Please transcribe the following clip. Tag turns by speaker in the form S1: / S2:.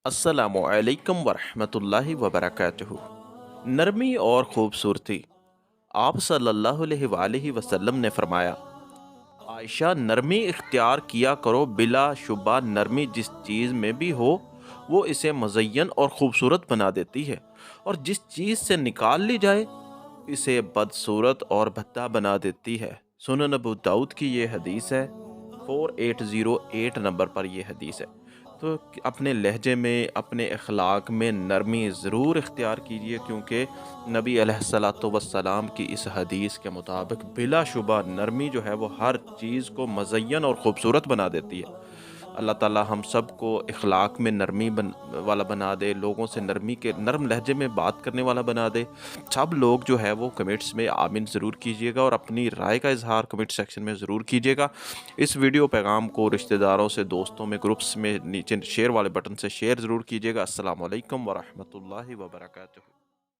S1: अस्सलामुअलैकुम वरहमतुल्लाहि वबरकातुहू। नरमी और ख़ूबसूरती। आप सल्लल्लाहु अलैहि वसल्लम ने फरमाया, आयशा नरमी इख्तियार किया करो, बिला शुबा नरमी जिस चीज़ में भी हो वो इसे मुज़य्यन और ख़ूबसूरत बना देती है, और जिस चीज़ से निकाल ली जाए इसे बदसूरत और भद्दा बना देती है। सुनन अबू दाऊद की ये हदीस है, 4808 नंबर पर ये हदीस है। तो अपने लहजे में, अपने अखलाक में नरमी ज़रूर इख्तियार कीजिए, क्योंकि नबी अलैहिस्सलातु वस्सलाम की इस हदीस के मुताबिक बिलाशुबा नरमी जो है वो हर चीज़ को मुज़य्यन और ख़ूबसूरत बना देती है। अल्लाह ताला हम सब को इखलाक में नरमी वाला बना दे, लोगों से नरमी के नरम लहजे में बात करने वाला बना दे। सब लोग जो है वो कमेंट्स में आमीन ज़रूर कीजिएगा और अपनी राय का इजहार कमेंट सेक्शन में ज़रूर कीजिएगा। इस वीडियो पैगाम को रिश्तेदारों से, दोस्तों में, ग्रुप्स में नीचे शेयर वाले बटन से शेयर ज़रूर कीजिएगा। अस्सलाम वालेकुम वरहमतुल्लाहि वबरकातुहू।